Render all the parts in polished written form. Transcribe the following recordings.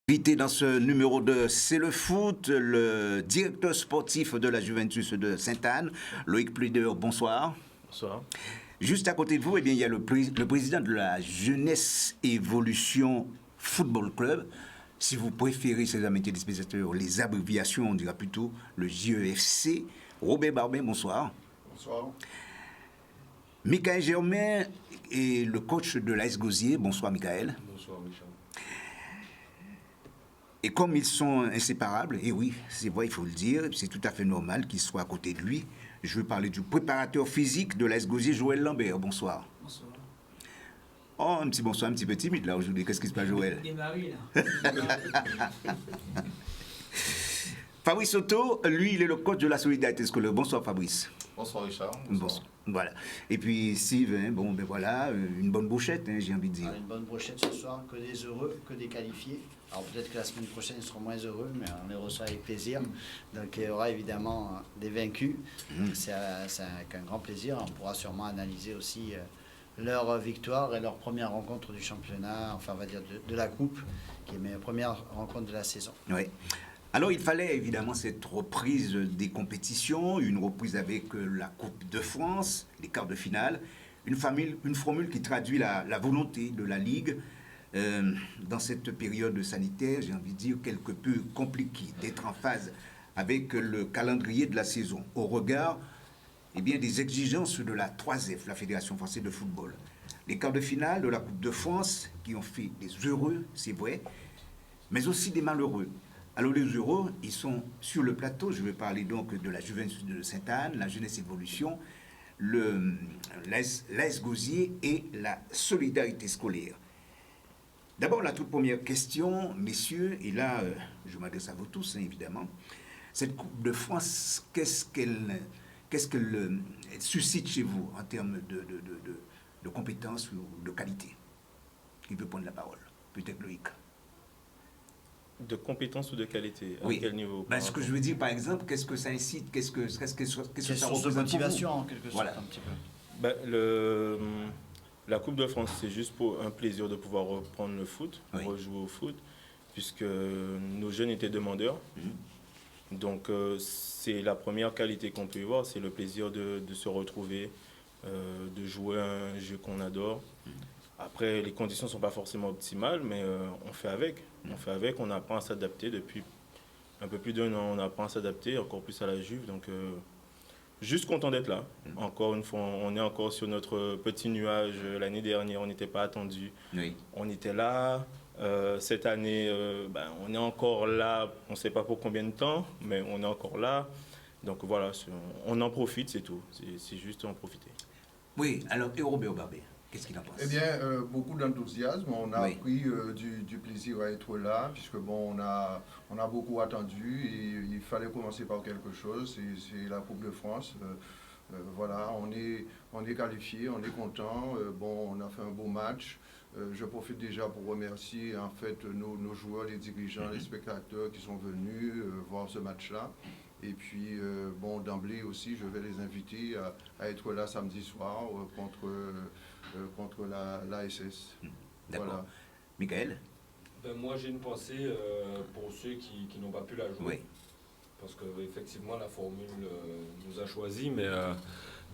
Invité dans ce numéro de C'est le foot, le directeur sportif de la Juventus de Sainte-Anne, Loïc Pludeur, bonsoir. Bonsoir. Juste à côté de vous, eh bien, il y a le président de la Jeunesse Évolution Football Club. Si vous préférez, ces amis téléspectateurs, les abréviations, on dira plutôt le JEFC. Robert Barbin, bonsoir. Bonsoir. Michael Germain est le coach de l'AS Gosier. Bonsoir, Michael. Bonsoir, Michel. Et comme ils sont inséparables, et oui, c'est vrai, il faut le dire, c'est tout à fait normal qu'ils soient à côté de lui. Je veux parler du préparateur physique de l'AS Gosier, Joël Lambert. Bonsoir. Bonsoir. Oh, un petit bonsoir, un petit peu timide là aujourd'hui. Qu'est-ce qui se passe, Joël? Des maris, là. Fabrice Soto, lui, il est le coach de la solidarité scolaire. Bonsoir, Fabrice. Bonsoir, Richard. Bonsoir. Voilà. Et puis Steve, hein, bon, ben voilà, une bonne bouchette, hein, j'ai envie de dire. Une bonne brochette ce soir, que des heureux, que des qualifiés. Alors peut-être que la semaine prochaine, ils seront moins heureux, mais on les reçoit avec plaisir. Donc il y aura évidemment des vaincus. C'est avec un grand plaisir. On pourra sûrement analyser aussi leur victoire et leur première rencontre du championnat, enfin on va dire de la coupe, qui est ma première rencontre de la saison. Oui. Alors, il fallait évidemment cette reprise des compétitions, une reprise avec la Coupe de France, les quarts de finale, une formule qui traduit la volonté de la Ligue dans cette période sanitaire, j'ai envie de dire, quelque peu compliquée, d'être en phase avec le calendrier de la saison, au regard des exigences de la 3F, la Fédération française de football. Les quarts de finale de la Coupe de France qui ont fait des heureux, c'est vrai, mais aussi des malheureux. Alors les heureux, ils sont sur le plateau. Je vais parler donc de la Juventus de Sainte-Anne, la Jeunesse Évolution, l'AS Gosier et la solidarité scolaire. D'abord, la toute première question, messieurs, et là, je m'adresse à vous tous, hein, évidemment. Cette Coupe de France, qu'est-ce qu'elle suscite chez vous en termes de compétences ou de qualité? Qui peut prendre la parole? Peut-être Loïc. De compétences ou de qualité? Oui. À quel niveau? Ce que je veux dire, par exemple, qu'est-ce que ça incite? Qu'est-ce que ça Source de représente motivation pour vous? en quelque sorte, Voilà. un petit peu. La Coupe de France, c'est juste pour un plaisir de pouvoir reprendre le foot, Oui. rejouer au foot, puisque nos jeunes étaient demandeurs. Donc, c'est la première qualité qu'on peut y voir, c'est le plaisir de se retrouver, de jouer à un jeu qu'on adore. Après, les conditions ne sont pas forcément optimales, mais on fait avec. On fait avec, on apprend à s'adapter. Depuis un peu plus d'un an, on apprend à s'adapter, encore plus à la Juve. Donc, juste content d'être là. Encore une fois, on est encore sur notre petit nuage. L'année dernière, on n'était pas attendu. Oui. On était là. Cette année, on est encore là. On ne sait pas pour combien de temps, mais on est encore là. Donc voilà, on en profite, c'est tout. C'est juste en profiter. Oui, alors, et Robert Barbet, qu'est-ce qu'il en pense? Eh bien, beaucoup d'enthousiasme. On a Oui. pris du plaisir à être là, puisque bon, on a beaucoup attendu et il fallait commencer par quelque chose. C'est la Coupe de France. Voilà, on est qualifié, on est content. On a fait un beau match. Je profite déjà pour remercier en fait nos joueurs, les dirigeants, les spectateurs qui sont venus voir ce match-là. Et puis, d'emblée aussi, je vais les inviter à être là samedi soir contre l'ASS. D'accord. Voilà. Michael? Moi, j'ai une pensée pour ceux qui n'ont pas pu la jouer. Oui. Parce qu'effectivement, la formule nous a choisis,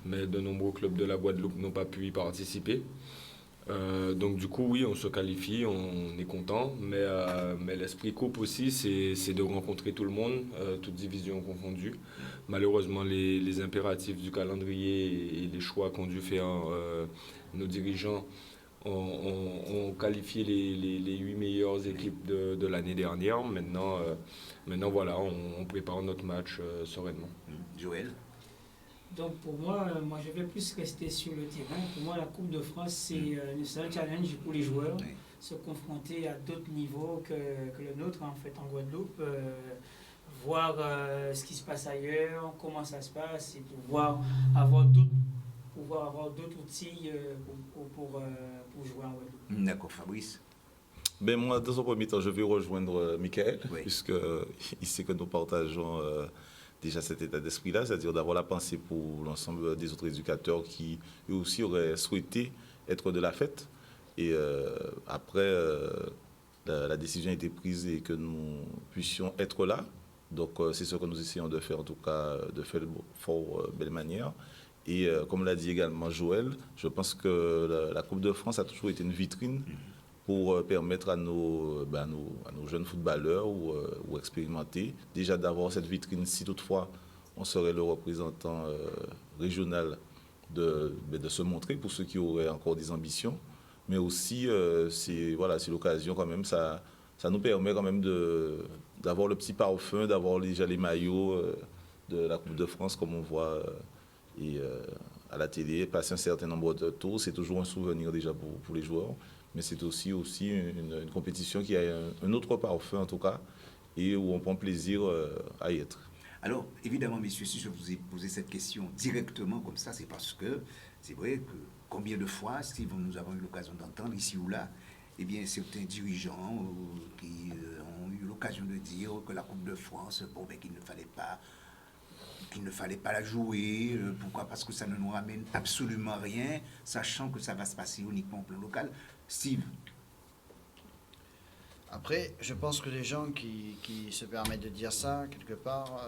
mais de nombreux clubs de la Guadeloupe n'ont pas pu y participer. Donc du coup, oui, on se qualifie, on est content, mais l'esprit coupe aussi, c'est de rencontrer tout le monde, toutes divisions confondues. Malheureusement, les impératifs du calendrier et les choix qu'ont dû faire nos dirigeants ont qualifié les 8 meilleures équipes de l'année dernière. Maintenant, voilà, on prépare notre match sereinement. Joël? Donc pour moi, je vais plus rester sur le terrain. Pour moi, la Coupe de France, c'est un challenge pour les joueurs. Oui. Se confronter à d'autres niveaux que le nôtre, en fait, en Guadeloupe. Voir ce qui se passe ailleurs, comment ça se passe, et pouvoir avoir d'autres outils pour jouer en Guadeloupe. D'accord, Fabrice? Moi, dans un premier temps, je vais rejoindre Michael, Oui. puisqu'il sait que nous partageons déjà cet état d'esprit-là, c'est-à-dire d'avoir la pensée pour l'ensemble des autres éducateurs qui, eux aussi, auraient souhaité être de la fête. Et après, la décision a été prise et que nous puissions être là. Donc c'est ce que nous essayons de faire, en tout cas, de faire de fort belle manière. Et comme l'a dit également Joël, je pense que la Coupe de France a toujours été une vitrine pour permettre à nos jeunes footballeurs ou expérimentés déjà d'avoir cette vitrine si toutefois on serait le représentant régional de se montrer pour ceux qui auraient encore des ambitions. Mais aussi, c'est l'occasion quand même, ça nous permet quand même d'avoir le petit parfum, d'avoir déjà les maillots de la Coupe de France comme on voit à la télé, passer un certain nombre de tours. C'est toujours un souvenir déjà pour les joueurs, mais c'est aussi une compétition qui a un autre parfum en tout cas, et où on prend plaisir à y être. Alors, évidemment, messieurs, si je vous ai posé cette question directement comme ça, c'est parce que c'est vrai que combien de fois, Steve, nous avons eu l'occasion d'entendre ici ou là, eh bien, certains dirigeants qui ont eu l'occasion de dire que la Coupe de France, bon, ben, qu'il ne fallait pas la jouer. Pourquoi? Parce que ça ne nous ramène absolument rien, sachant que ça va se passer uniquement au plan local. Steve? Après, je pense que les gens qui se permettent de dire ça, quelque part,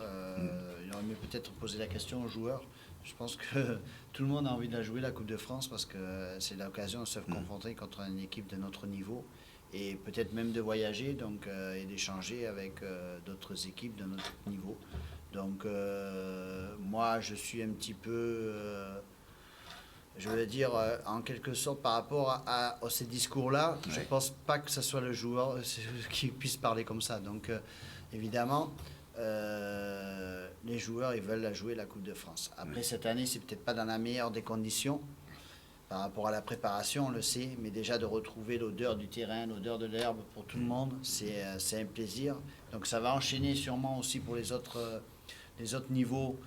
il aurait mieux peut-être poser la question aux joueurs. Je pense que tout le monde a envie de la jouer, la Coupe de France, parce que c'est l'occasion de se confronter contre une équipe de notre niveau et peut-être même de voyager donc, et d'échanger avec d'autres équipes de notre niveau. Donc, moi, je suis un petit peu... je veux dire, en quelque sorte, par rapport à ces discours-là, je ne pense pas que ce soit le joueur qui puisse parler comme ça. Donc, évidemment, les joueurs, ils veulent la jouer, la Coupe de France. Après, cette année, c'est peut-être pas dans la meilleure des conditions par rapport à la préparation, on le sait, mais déjà de retrouver l'odeur du terrain, l'odeur de l'herbe pour tout le monde, c'est un plaisir. Donc, ça va enchaîner sûrement aussi pour les autres niveaux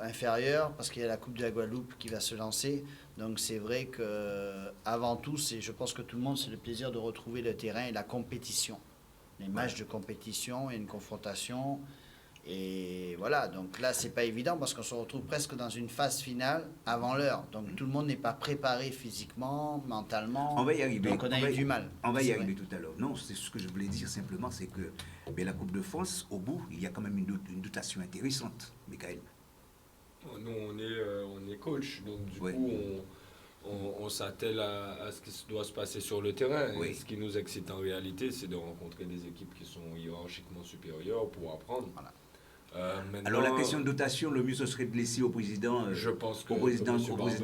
inférieur, parce qu'il y a la Coupe de la Guadeloupe qui va se lancer. Donc c'est vrai que avant tout, je pense que tout le monde, c'est le plaisir de retrouver le terrain et la compétition. Les matchs de compétition et une confrontation. Et voilà, donc là, c'est pas évident parce qu'on se retrouve presque dans une phase finale avant l'heure. Donc tout le monde n'est pas préparé physiquement, mentalement. On va y arriver. Donc on a eu du mal. On va y arriver tout à l'heure. Non, c'est ce que je voulais dire simplement, c'est que la Coupe de France, au bout, il y a quand même une dotation intéressante, Michael. Nous, on est coach, donc du coup, on s'attelle à ce qui doit se passer sur le terrain. Et ce qui nous excite en réalité, c'est de rencontrer des équipes qui sont hiérarchiquement supérieures pour apprendre. Voilà. Alors la question de dotation, le mieux ce serait de laisser au président. Je pense que au président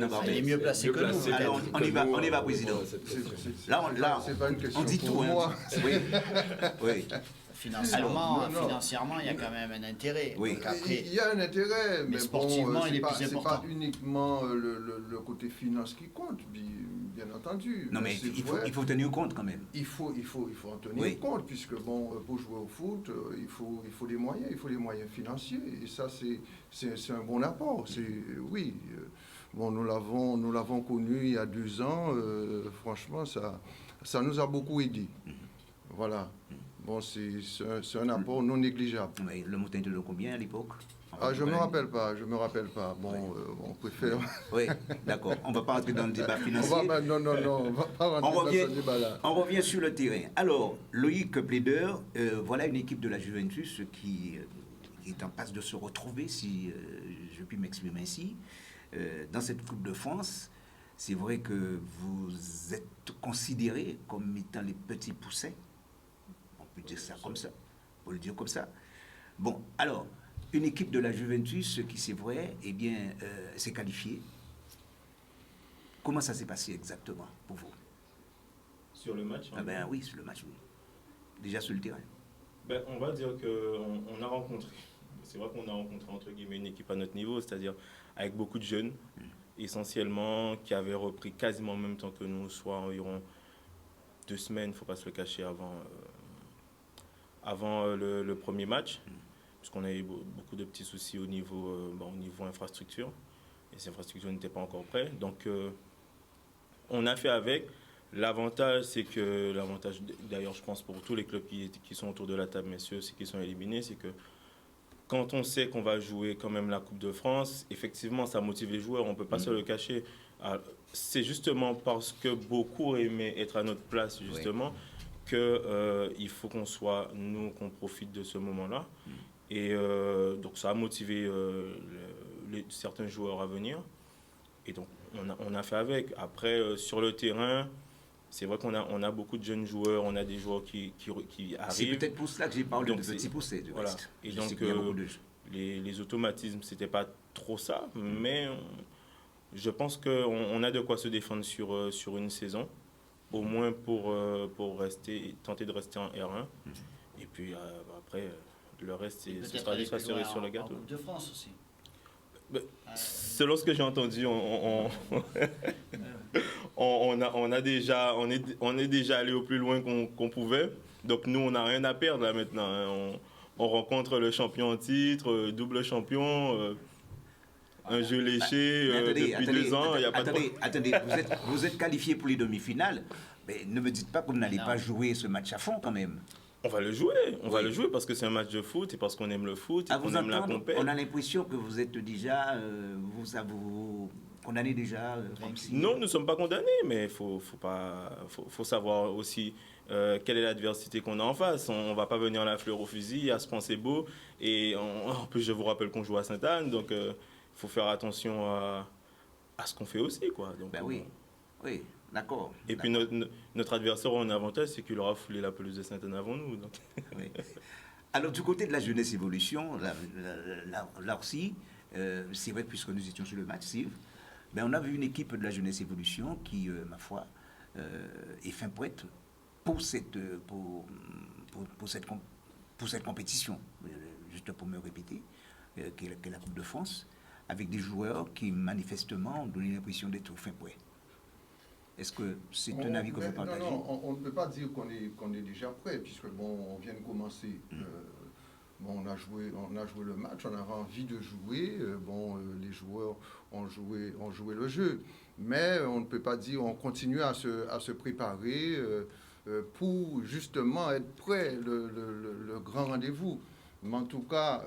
Barbet. Il est mieux placé que nous. Alors on y va, président. Là, c'est pas une question on dit pour tout. moi. Oui. Financièrement, il y a quand même un intérêt. Oui. Donc après, il y a un intérêt, mais sportivement, il est plus c'est important. pas uniquement le côté finance qui compte, bien entendu. Non, mais il faut tenir compte quand même. Il faut en tenir compte, puisque pour jouer au foot, il faut des moyens financiers, et ça c'est un bon apport. Nous l'avons connu il y a 2 ans. Franchement, ça nous a beaucoup aidé. Voilà. C'est un apport non négligeable. Mais le montant était de combien à l'époque? Je me rappelle pas. On préfère... Oui, d'accord. On ne va pas entrer dans le débat financier. On va pas rentrer dans ce débat-là. On revient sur le terrain. Alors, Loïc Plaider, voilà une équipe de la Juventus qui est en passe de se retrouver, si je puis m'exprimer ainsi, dans cette Coupe de France. C'est vrai que vous êtes considérés comme étant les petits poussins. On peut dire ça comme ça. On peut le dire comme ça. Bon, alors, une équipe de la Juventus qui, c'est vrai, s'est qualifiée. Comment ça s'est passé exactement pour vous? Sur le match? Oui, sur le match, oui. Déjà sur le terrain. On va dire qu'on a rencontré, c'est vrai qu'on a rencontré entre guillemets une équipe à notre niveau, c'est-à-dire avec beaucoup de jeunes, essentiellement, qui avaient repris quasiment en même temps que nous, soit environ 2 semaines, il ne faut pas se le cacher, avant le premier match, puisqu'on a eu beaucoup de petits soucis au niveau infrastructure, et ces infrastructures n'étaient pas encore prêtes. Donc, on a fait avec. L'avantage, d'ailleurs, je pense pour tous les clubs qui sont autour de la table, messieurs, ceux qui sont éliminés, c'est que quand on sait qu'on va jouer quand même la Coupe de France, effectivement, ça motive les joueurs, on ne peut pas se le cacher. C'est justement parce que beaucoup aimaient être à notre place, justement, qu'il faut qu'on profite de ce moment-là. Et donc ça a motivé certains joueurs à venir. Et donc on a fait avec. Après, sur le terrain, c'est vrai qu'on a beaucoup de jeunes joueurs, on a des joueurs qui arrivent. C'est peut-être pour cela que j'ai parlé de petits poussés. Voilà. Et donc les automatismes, c'était pas trop ça, mais je pense qu'on a de quoi se défendre sur une saison, au moins pour tenter de rester en R1. Et puis après, le reste, ce sera juste assuré sur le gâteau. En Coupe de France aussi. Selon ce que j'ai entendu, on est déjà allé au plus loin qu'on pouvait. Donc nous, on n'a rien à perdre là maintenant. Hein. On rencontre le champion en titre, double champion, un jeu léché depuis 2 ans. Attendez, vous êtes qualifié pour les demi-finales, mais ne me dites pas que vous n'allez pas jouer ce match à fond quand même. On va le jouer parce que c'est un match de foot et parce qu'on aime le foot et qu'on aime la compétition. On a l'impression que vous êtes déjà, vous condamnez déjà. Non, nous ne sommes pas condamnés, mais il faut savoir aussi quelle est l'adversité qu'on a en face. On ne va pas venir la fleur au fusil, à se penser beau. Et en plus, je vous rappelle qu'on joue à Sainte-Anne, donc il faut faire attention à ce qu'on fait aussi, quoi. Donc, oui. D'accord. Et puis notre adversaire a un avantage, c'est qu'il aura foulé la pelouse de Sainte-Anne avant nous. Donc. Oui. Alors du côté de la jeunesse évolution, là aussi, c'est vrai que puisque nous étions sur le match, Sylve, ben on a vu une équipe de la jeunesse évolution qui, ma foi, est fin prête pour cette compétition, juste pour me répéter, qui est la Coupe de France, avec des joueurs qui manifestement ont donné l'impression d'être fin prêts. Est-ce que c'est un avis que vous partagez? Non, on ne peut pas dire qu'on est déjà prêt, puisque on vient de commencer. On a joué le match, on avait envie de jouer. Les joueurs ont joué le jeu. Mais on ne peut pas dire, on continue à se préparer pour justement être prêt le grand rendez-vous. Mais en tout cas,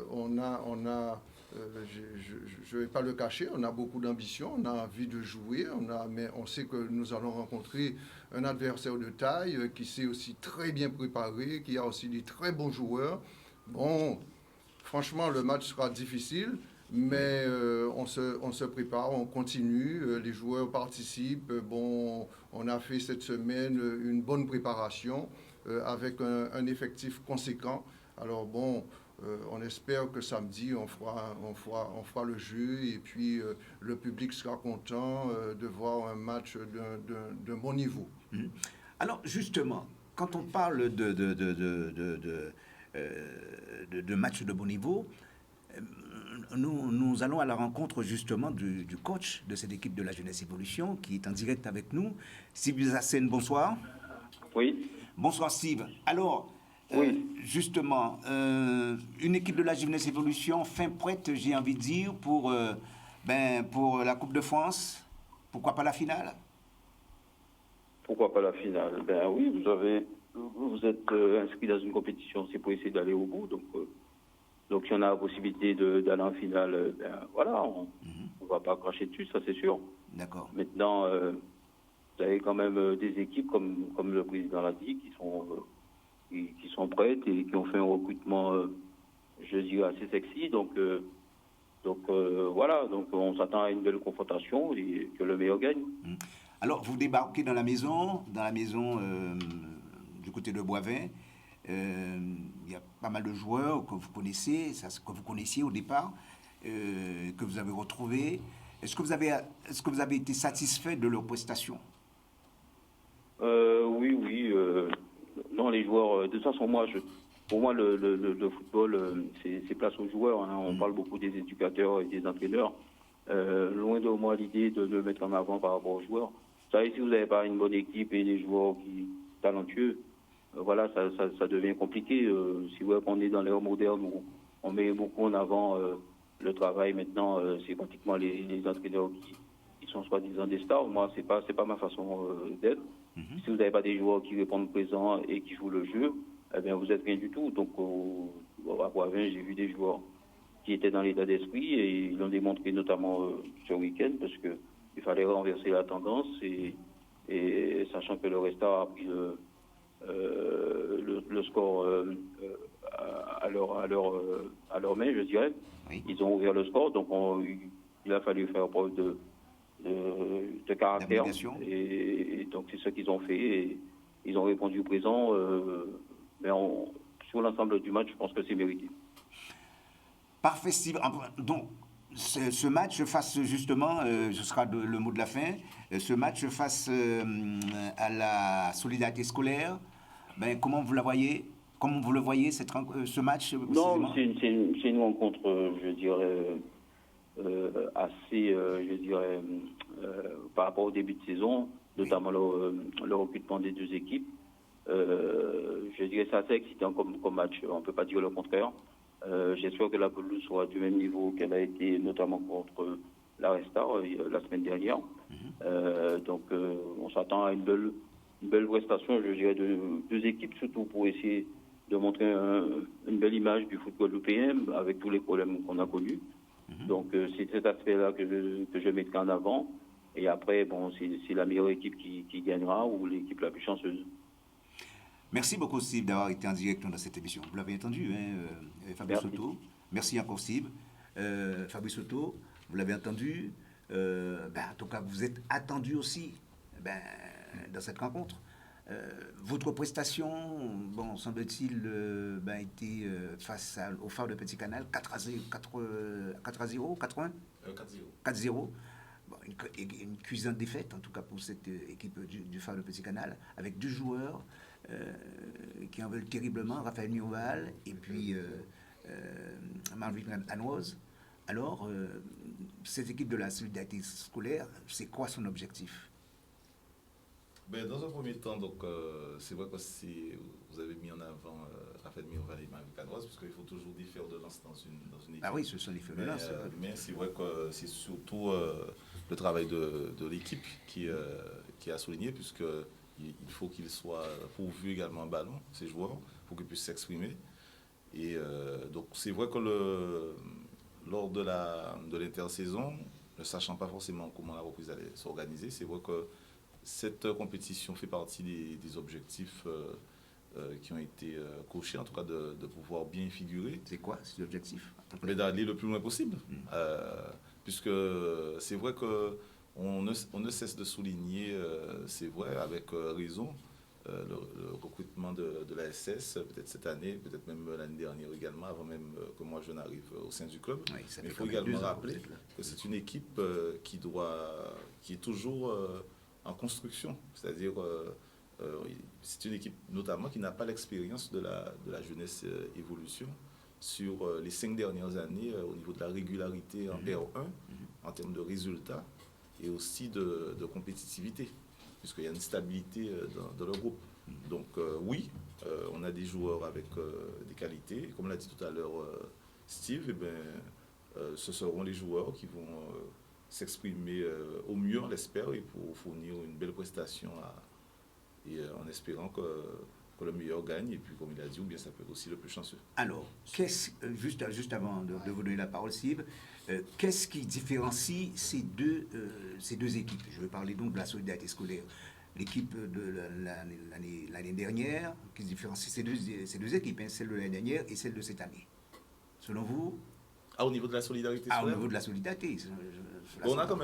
on a je ne vais pas le cacher, on a beaucoup d'ambition, on a envie de jouer, mais on sait que nous allons rencontrer un adversaire de taille qui s'est aussi très bien préparé, qui a aussi des très bons joueurs. Bon, franchement, le match sera difficile, mais on se prépare, on continue, les joueurs participent. Bon, on a fait cette semaine une bonne préparation avec un effectif conséquent. Alors bon, on espère que samedi, on fera le jeu et puis le public sera content de voir un match de bon niveau. Alors justement, quand on parle de match de bon niveau, nous allons à la rencontre justement du coach de cette équipe de la Jeunesse Évolution qui est en direct avec nous. Steve Zassen, bonsoir. Oui. Bonsoir Steve. Alors, oui. Justement, une équipe de la Jeunesse Évolution fin prête, j'ai envie de dire, pour la Coupe de France. Pourquoi pas la finale? Pourquoi pas la finale? Ben oui, vous êtes inscrit dans une compétition, c'est pour essayer d'aller au bout. Donc si on a la possibilité d'aller en finale, voilà, on ne va pas cracher dessus, ça c'est sûr. D'accord. Maintenant, vous avez quand même des équipes, comme le président l'a dit, qui sont prêtes et qui ont fait un recrutement, je dirais, assez sexy. Donc voilà, donc on s'attend à une belle confrontation et que le meilleur gagne. Alors, vous débarquez dans la maison du côté de Boivin. Il y a pas mal de joueurs que vous connaissez, que vous connaissiez au départ, que vous avez retrouvés. Est-ce que vous avez été satisfait de leurs prestations? Oui. Non, les joueurs, de toute façon, pour moi, le football, c'est place aux joueurs. Hein. On parle beaucoup des éducateurs et des entraîneurs. Loin de moi l'idée de le mettre en avant par rapport aux joueurs. Vous savez, si vous n'avez pas une bonne équipe et des joueurs talentueux, voilà, ça devient compliqué. Si vous voyez qu'on est dans l'ère moderne où on met beaucoup en avant le travail, maintenant, c'est pratiquement les entraîneurs qui sont soi-disant des stars. Moi, c'est pas ma façon d'être. Si vous n'avez pas des joueurs qui répondent présent et qui jouent le jeu, eh bien, vous n'êtes rien du tout. Donc, à Boivin, j'ai vu des joueurs qui étaient dans l'état d'esprit et ils l'ont démontré notamment ce week-end parce qu'il fallait renverser la tendance et sachant que le Resta a pris le score à leur main, je dirais. Oui. Ils ont ouvert le score, donc il a fallu faire preuve de caractère. D'abnégation. Et donc c'est ce qu'ils ont fait. Et ils ont répondu présent. Mais sur l'ensemble du match, je pense que c'est mérité. Parfait, Steve. Donc, ce match face justement, ce sera le mot de la fin, ce match face à la solidarité scolaire, ben, comment vous la voyez? Comment vous le voyez, ce match? Non, c'est une rencontre, je dirais, assez, je dirais, par rapport au début de saison, notamment le recrutement des deux équipes. Je dirais que c'est assez excitant comme match, on ne peut pas dire le contraire. J'espère que la pelouse sera du même niveau qu'elle a été, notamment contre la Restar la semaine dernière. Donc on s'attend à une belle prestation, je dirais, de deux équipes, surtout pour essayer de montrer une belle image du football européen avec tous les problèmes qu'on a connus. Donc c'est cet aspect-là que je mettrai en avant. Et après, bon, c'est la meilleure équipe qui gagnera ou l'équipe la plus chanceuse. Merci beaucoup, Steve, d'avoir été en direct dans cette émission. Vous l'avez entendu, Fabrice Soto. Merci encore, Steve. Fabrice Soto, vous l'avez entendu. En tout cas, vous êtes attendu aussi dans cette rencontre. Votre prestation, bon, semble-t-il, a été face au Phare de Petit Canal, 4-0, 4-1 4-0. Bon, une cuisante défaite, en tout cas pour cette équipe du Phare de Petit Canal, avec deux joueurs qui en veulent terriblement, Raphaël Mioval et puis Marvin Hanoz. Alors, cette équipe de la solidarité scolaire, c'est quoi son objectif? Dans un premier temps, donc, c'est vrai que vous avez mis en avant Raphaël Mioval et Marvin Hanoz, parce qu'il faut toujours des fers de lance dans une équipe. Ah oui, ce sont les fers de lance. Mais c'est vrai que c'est surtout le travail de l'équipe qui a souligné, puisque il faut qu'ils soient pourvus également en ballon, ces joueurs, pour qu'ils puissent s'exprimer. Et donc c'est vrai que lors de l'intersaison, ne sachant pas forcément comment la reprise allait s'organiser, c'est vrai que cette compétition fait partie des objectifs qui ont été cochés, en tout cas de pouvoir bien figurer. C'est quoi cet objectif? Mais d'aller le plus loin possible, puisque c'est vrai que on ne cesse de souligner, c'est vrai, avec raison, le recrutement de la SS, peut-être cette année, peut-être même l'année dernière également, avant même que moi je n'arrive au sein du club. Oui, mais il faut également rappeler que c'est une équipe qui est toujours en construction, c'est-à-dire c'est une équipe notamment qui n'a pas l'expérience de la jeunesse évolution sur les 5 dernières années au niveau de la régularité en R1, en termes de résultats, et aussi de compétitivité, puisqu'il y a une stabilité dans le groupe. Donc oui, on a des joueurs avec des qualités. Comme l'a dit tout à l'heure Steve, ce seront les joueurs qui vont s'exprimer au mieux, on l'espère, et pour fournir une belle prestation en espérant que le meilleur gagne, et puis comme il a dit, ou bien ça peut être aussi le plus chanceux. Alors, juste avant de vous donner la parole, Steve, qu'est-ce qui différencie ces deux équipes? Je vais parler donc de la solidarité scolaire. L'équipe de l'année dernière, qui différencie ces deux équipes, celle de l'année dernière et celle de cette année. Selon vous? Au niveau de la solidarité scolaire? Au niveau de la solidarité. On a quand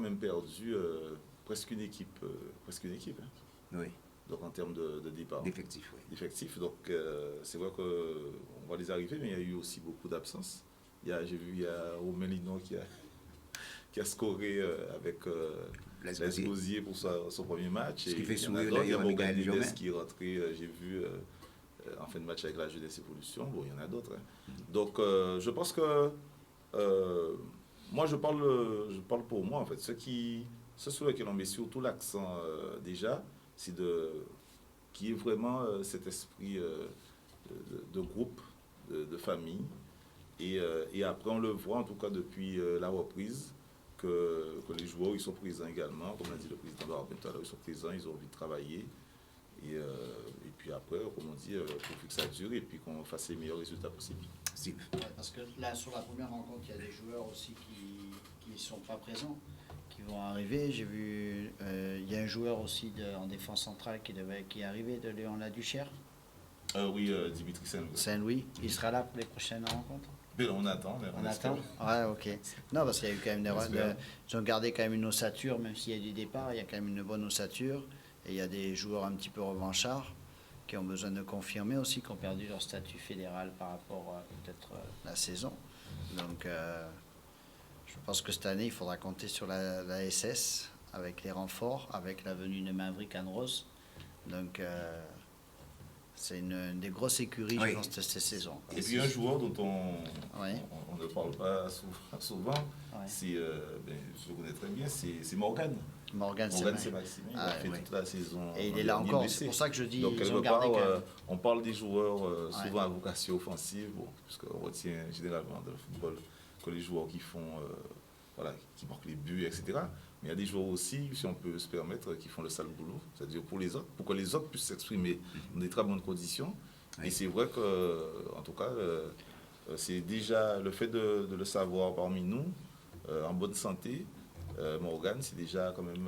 même perdu presque une équipe. Oui. Donc en termes de départ. D'effectifs, oui. D'effectifs. Donc c'est vrai qu'on voit les arrivées, mais il y a eu aussi beaucoup d'absences. J'ai vu, il y a Romain Linon qui a scoré avec l'Esclosier pour son premier match. Ce qui fait sourire d'ailleurs Miguel Germain. qui est rentré, j'ai vu en fin de match avec la jeunesse évolution. Bon, il y en a d'autres. Donc je pense que moi je parle pour moi en fait. Ce sur lequel on met surtout l'accent déjà, c'est qu'il y ait vraiment cet esprit de groupe, de famille. Et après, on le voit, en tout cas depuis la reprise, que les joueurs ils sont présents également. Comme l'a dit le président Barben tout à l'heure, ils sont présents, ils ont envie de travailler. Et puis après, comme on dit, il faut que ça dure et puis qu'on fasse les meilleurs résultats possibles. Ouais, parce que là, sur la première rencontre, il y a des joueurs aussi qui ne sont pas présents, qui qui vont arriver. J'ai vu, il y a un joueur aussi en défense centrale qui est arrivé de Léon-la-Duchère. Oui, Dimitri Saint-Louis. Saint-Louis, il sera là pour les prochaines rencontres. Mais on attend. On attend. Ouais, ok. Non, parce qu'il y a eu quand même ils ont gardé quand même une ossature, même s'il y a du départ, il y a quand même une bonne ossature. Et il y a des joueurs un petit peu revanchards qui ont besoin de confirmer aussi, qui ont perdu leur statut fédéral par rapport à peut-être la saison. Donc, je pense que cette année, il faudra compter sur la SS avec les renforts, avec la venue de Maverick Anros. Donc, c'est une des grosses écuries, je pense, de cette saison. Et puis un joueur dont on ne parle pas souvent, c'est, je le connais très bien, c'est Morgan. Morgan c'est Maxime, il a fait toute la saison. Et il est là encore, c'est pour ça que je dis donc, ils ont gardé on parle des joueurs souvent à vocation offensive, puisqu'on retient généralement dans le football que les joueurs qui font, qui marquent les buts, etc. Mais il y a des joueurs aussi, si on peut se permettre, qui font le sale boulot, c'est-à-dire pour les autres, pour que les autres puissent s'exprimer dans des très bonnes conditions. Oui. Et c'est vrai que, en tout cas, c'est déjà le fait de le savoir parmi nous, en bonne santé. Morgan, c'est déjà quand même.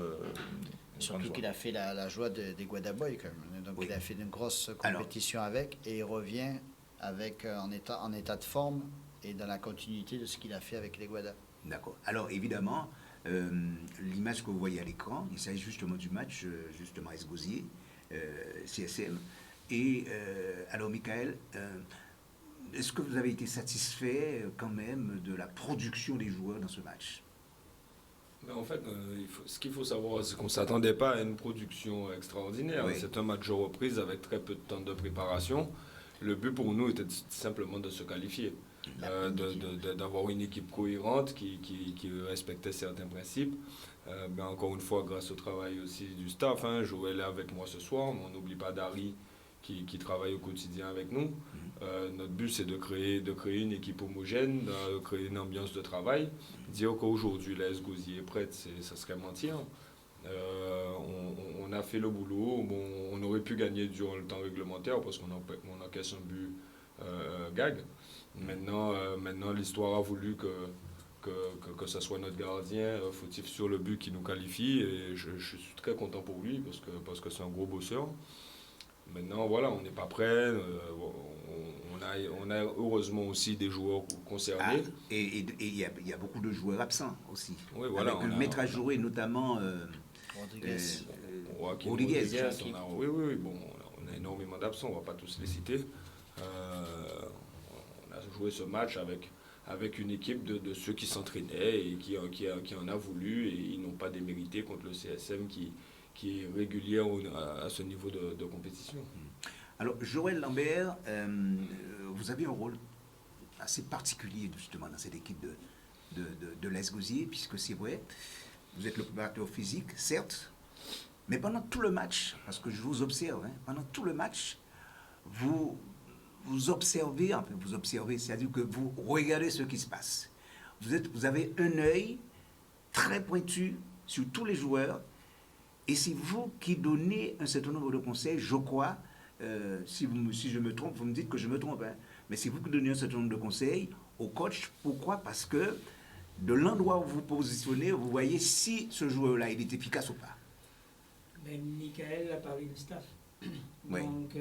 Surtout qu'il a fait la joie des Guadaboy, quand même. Donc il a fait une grosse compétition avec, et il revient avec en état de forme et dans la continuité de ce qu'il a fait avec les Guada. D'accord. Alors évidemment, l'image que vous voyez à l'écran, il s'agit justement du match, justement Esgosier, CSM. Et alors Michael, est-ce que vous avez été satisfait quand même de la production des joueurs dans ce match? Mais en fait, ce qu'il faut savoir, c'est qu'on ne s'attendait pas à une production extraordinaire. Oui. C'est un match de reprise avec très peu de temps de préparation. Le but pour nous était simplement de se qualifier, d'avoir une équipe cohérente qui respectait certains principes. Ben encore une fois, grâce au travail aussi du staff, Joël est avec moi ce soir, mais on n'oublie pas Dari qui travaille au quotidien avec nous. Notre but, c'est de créer une équipe homogène, de créer une ambiance de travail. Dire qu'aujourd'hui, la Esgosier est prête, ça serait mentir. On a fait le boulot. Bon, on aurait pu gagner durant le temps réglementaire parce qu'on encaisse un but gag. Maintenant, l'histoire a voulu que ce soit notre gardien fautif sur le but qui nous qualifie. Et je suis très content pour lui parce que c'est un gros bosseur. Maintenant, voilà, on n'est pas prêt. On a heureusement aussi des joueurs concernés. Et il y a beaucoup de joueurs absents aussi. Oui, voilà. Avec un maître à jouer, notamment Rodriguez. Oui. Bon, on a énormément d'absents, on ne va pas tous les citer. On a joué ce match avec une équipe de ceux qui s'entraînaient et qui en a voulu, et ils n'ont pas démérité contre le CSM qui est régulier à ce niveau de compétition. Alors, Joël Lambert, vous avez un rôle assez particulier justement dans cette équipe de l'Esgosier, puisque c'est vrai, vous êtes le préparateur physique, certes, mais pendant tout le match, parce que je vous observe, pendant tout le match, vous observez, c'est-à-dire que vous regardez ce qui se passe. Vous avez un œil très pointu sur tous les joueurs, et c'est vous qui donnez un certain nombre de conseils, je crois. Si je me trompe, vous me dites que je me trompe. Mais c'est vous qui donnez un certain nombre de conseils au coach. Pourquoi? Parce que de l'endroit où vous vous positionnez, vous voyez si ce joueur-là, il est efficace ou pas. Mais Michael a parlé du staff. Oui. Donc,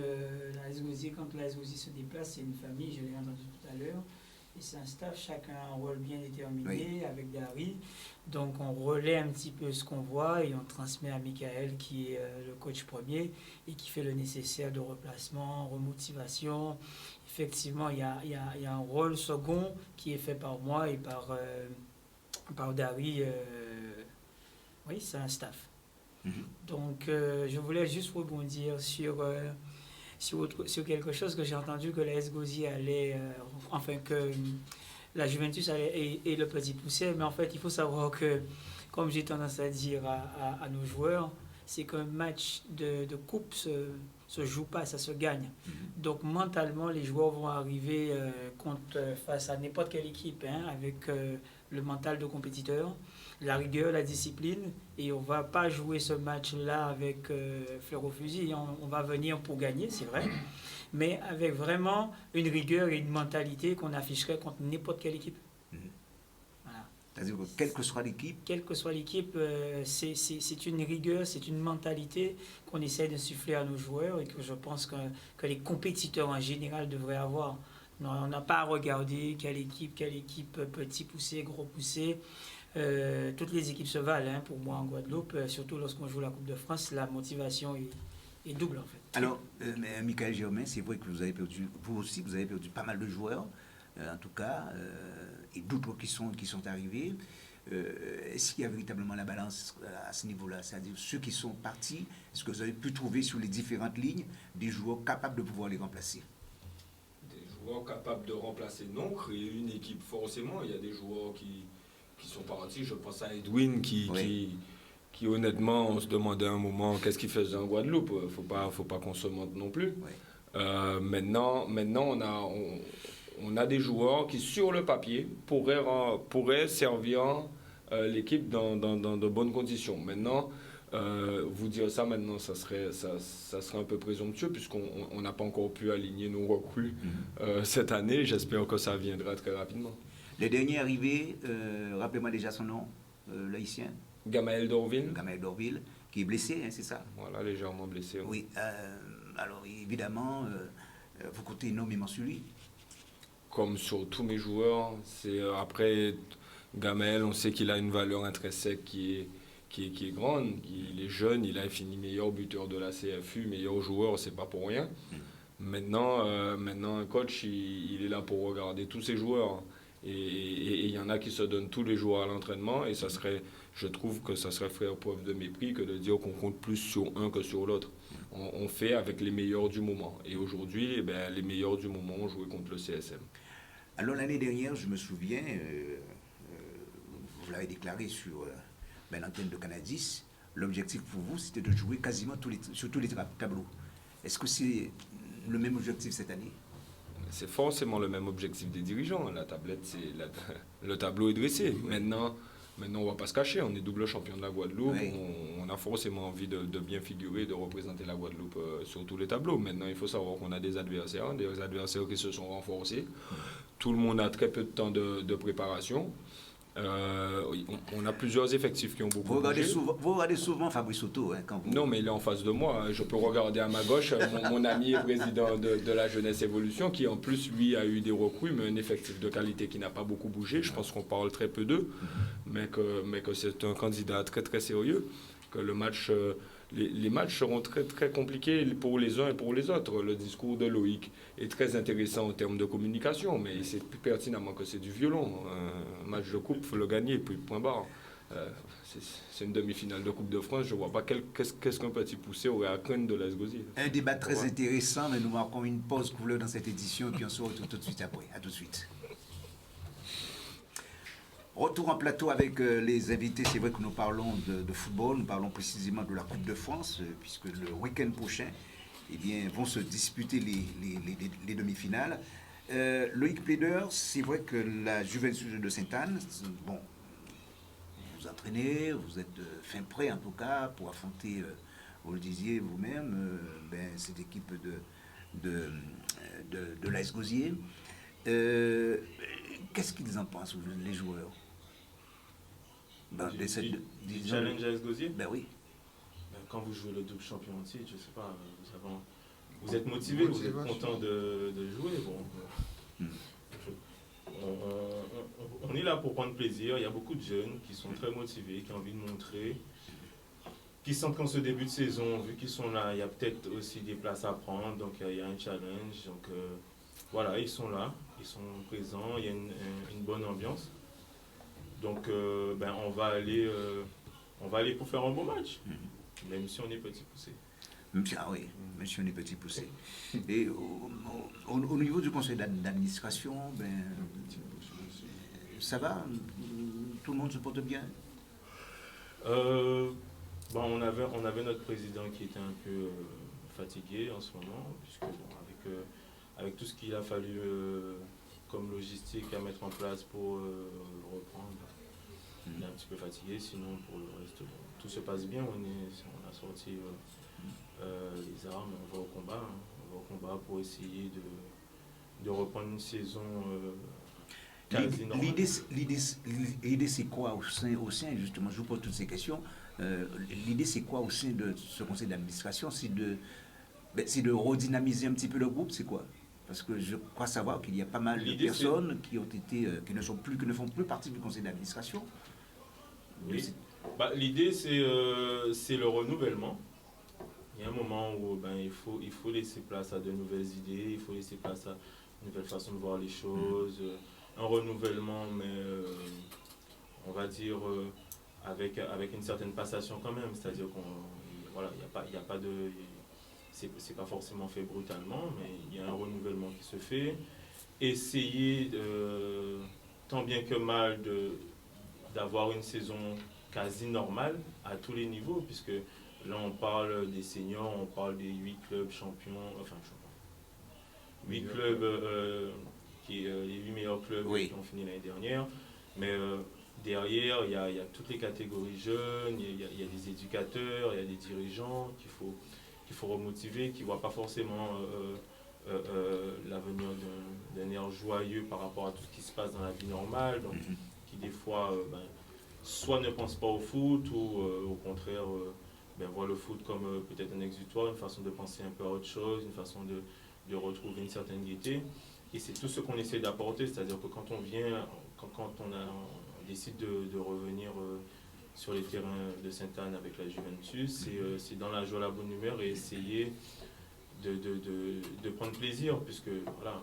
la Esgosier, quand la Esgosier se déplace, c'est une famille, je l'ai entendu tout à l'heure. Et c'est un staff, chacun a un rôle bien déterminé, avec Dari. Donc on relaie un petit peu ce qu'on voit et on transmet à Michael qui est le coach premier et qui fait le nécessaire de replacement, remotivation. Effectivement, il y a un rôle second qui est fait par moi et par Dari. Oui, c'est un staff. Donc je voulais juste rebondir sur quelque chose que j'ai entendu, que la Esgosier allait, que la Juventus allait et le Petit poussait, mais en fait il faut savoir que, comme j'ai tendance à dire à nos joueurs, c'est qu'un match de coupe se joue pas, ça se gagne. Donc mentalement les joueurs vont arriver face à n'importe quelle équipe, avec le mental de compétiteur, la rigueur, la discipline, et on ne va pas jouer ce match-là avec fleur au fusil. On va venir pour gagner, c'est vrai, mais avec vraiment une rigueur et une mentalité qu'on afficherait contre n'importe quelle équipe. Voilà. C'est-à-dire que quelle que soit l'équipe. Quelle que soit l'équipe, c'est une rigueur, c'est une mentalité qu'on essaie d'insuffler à nos joueurs et que je pense que les compétiteurs en général devraient avoir. Non, on n'a pas à regarder quelle équipe, petit poussé, gros poussé. Toutes les équipes se valent pour moi en Guadeloupe, surtout lorsqu'on joue la Coupe de France, la motivation est double en fait. Alors, Michael Germain, c'est vrai que vous aussi, vous avez perdu pas mal de joueurs, en tout cas, et d'autres qui sont arrivés. Est-ce qu'il y a véritablement la balance à ce niveau-là? C'est-à-dire ceux qui sont partis, est-ce que vous avez pu trouver sur les différentes lignes des joueurs capables de pouvoir les remplacer? Des joueurs capables de remplacer, non. Créer une équipe, forcément. Il y a des joueurs qui sont partis. Je pense à Edwin qui honnêtement, on se demandait à un moment qu'est-ce qu'il faisait en Guadeloupe. Faut pas qu'on se mente non plus. Oui. Maintenant on a des joueurs qui, sur le papier, pourraient servir l'équipe dans de bonnes conditions. Maintenant, vous dire ça maintenant, ça serait un peu présomptueux puisqu'on n'a pas encore pu aligner nos recrues cette année. J'espère que ça viendra très rapidement. Le dernier arrivé, rappelez-moi déjà son nom, l'haïtien. Gamaël Dorville. Gamaël Dorville, qui est blessé, c'est ça? Voilà, légèrement blessé. Oui, alors évidemment, vous comptez énormément sur lui. Comme sur tous mes joueurs, après Gamaël, on sait qu'il a une valeur intrinsèque qui est grande. Il est jeune, il a fini meilleur buteur de la CFU, meilleur joueur, c'est pas pour rien. Maintenant, un coach, il est là pour regarder tous ses joueurs. Et il y en a qui se donnent tous les jours à l'entraînement et je trouve que ça serait faire preuve de mépris que de dire qu'on compte plus sur un que sur l'autre. On fait avec les meilleurs du moment. Et aujourd'hui, les meilleurs du moment ont joué contre le CSM. Alors l'année dernière, je me souviens, vous l'avez déclaré sur l'antenne de Canadis, l'objectif pour vous, c'était de jouer quasiment sur tous les tableaux. Est-ce que c'est le même objectif cette année? C'est forcément le même objectif des dirigeants. La tablette, le tableau est dressé. Maintenant, on ne va pas se cacher. On est double champion de la Guadeloupe. Oui. On a forcément envie de bien figurer, de représenter la Guadeloupe sur tous les tableaux. Maintenant, il faut savoir qu'on a des adversaires qui se sont renforcés. Tout le monde a très peu de temps de préparation. On a plusieurs effectifs qui ont beaucoup bougé. Vous regardez souvent Fabrice Auto quand vous... Non, mais il est en face de moi. Je peux regarder à ma gauche mon ami et président de la Jeunesse Évolution qui en plus lui a eu des recrues, mais un effectif de qualité qui n'a pas beaucoup bougé. Je pense qu'on parle très peu d'eux, mais que c'est un candidat très très sérieux, que les matchs seront très très compliqués pour les uns et pour les autres. Le discours de Loïc est très intéressant en termes de communication, mais il sait plus pertinemment que c'est du violon. Un match de coupe, il faut le gagner, puis point barre. C'est une demi-finale de Coupe de France, je ne vois pas qu'est-ce qu'un petit poussé aurait à craindre de l'AS Gosier. Un débat très intéressant, mais nous marquons une pause couleur dans cette édition, et puis on se retrouve tout de suite après. À tout de suite. Retour en plateau avec les invités. C'est vrai que nous parlons de football, nous parlons précisément de la Coupe de France, puisque le week-end prochain, vont se disputer les demi-finales. Loïc Plaider, c'est vrai que la Juventus de Sainte-Anne, bon, vous entraînez, vous êtes fin prêt en tout cas pour affronter, vous le disiez vous-même, cette équipe de l'AS Gosier. Qu'est-ce qu'ils en pensent, les joueurs? Du challenge AS Gosier? Ben oui. Quand vous jouez le double champion en titre, je sais pas, vous êtes motivé, vous êtes content de jouer. Bon, on est là pour prendre plaisir. Il y a beaucoup de jeunes qui sont très motivés, qui ont envie de montrer, qui sentent qu'en ce début de saison, vu qu'ils sont là, il y a peut-être aussi des places à prendre, donc il y a un challenge. Donc voilà, ils sont là, ils sont présents, il y a une bonne ambiance. Donc on va aller pour faire un bon match, même si on est petit poussé. Ah oui, même si on est petit poussé. Et au niveau du conseil d'administration, ça va? Tout le monde se porte bien? On avait notre président qui était un peu fatigué en ce moment, puisque avec tout ce qu'il a fallu comme logistique à mettre en place pour reprendre, il est un petit peu fatigué. Sinon, pour le reste, tout se passe bien. On a sorti les armes, on va au combat. On va au combat pour essayer de reprendre une saison quasi normal. L'idée, c'est quoi au sein, justement, je vous pose toutes ces questions. L'idée, c'est quoi au sein de ce conseil d'administration? C'est de redynamiser un petit peu le groupe, c'est quoi? Parce que je crois savoir qu'il y a pas mal de personnes qui ne font plus partie du conseil d'administration. Oui. L'idée, c'est le renouvellement. Il y a un moment où il faut laisser place à de nouvelles idées, il faut laisser place à une nouvelle façon de voir les choses, un renouvellement, mais on va dire avec une certaine passation quand même. C'est-à-dire il y a pas de... C'est pas forcément fait brutalement, mais il y a un renouvellement qui se fait. Essayer, tant bien que mal, d'avoir une saison quasi normale à tous les niveaux, puisque là on parle des seniors, on parle des 8 clubs champions, 8 clubs, les 8 meilleurs clubs qui ont fini l'année dernière. Mais derrière, il y a toutes les catégories jeunes, il y a des éducateurs, il y a des dirigeants qu'il faut remotiver, qui ne voient pas forcément l'avenir d'un air joyeux par rapport à tout ce qui se passe dans la vie normale, donc qui des fois soit ne pensent pas au foot ou au contraire voient le foot comme peut-être un exutoire, une façon de penser un peu à autre chose, une façon de retrouver une certaine gaieté. Et c'est tout ce qu'on essaie d'apporter, c'est-à-dire que quand on décide de revenir sur les terrains de Sainte-Anne avec la Juventus, c'est dans la joie, la bonne humeur et essayer de prendre plaisir, puisque voilà,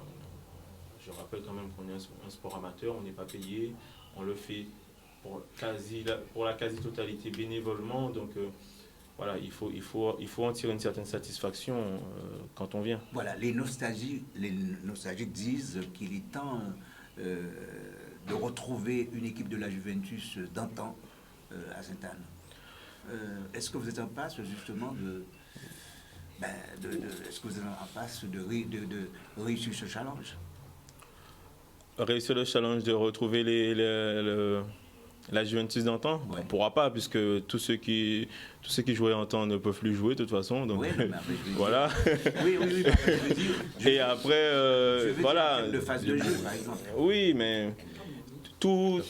je rappelle quand même qu'on est un sport amateur, on n'est pas payé, on le fait pour la quasi-totalité bénévolement, donc voilà, il faut en tirer une certaine satisfaction quand on vient. Voilà, les nostalgiques disent qu'il est temps de retrouver une équipe de la Juventus d'antan à Sainte-Anne. Est-ce que vous êtes en passe justement est-ce que vous êtes en passe de réussir ce challenge? Réussir le challenge de retrouver la Juventus d'antan, on ne pourra pas, puisque tous ceux qui jouaient antan ne peuvent plus jouer de toute façon. Donc, voilà. Oui, et après, voilà. De phase de jeu, par exemple. Oui, mais tout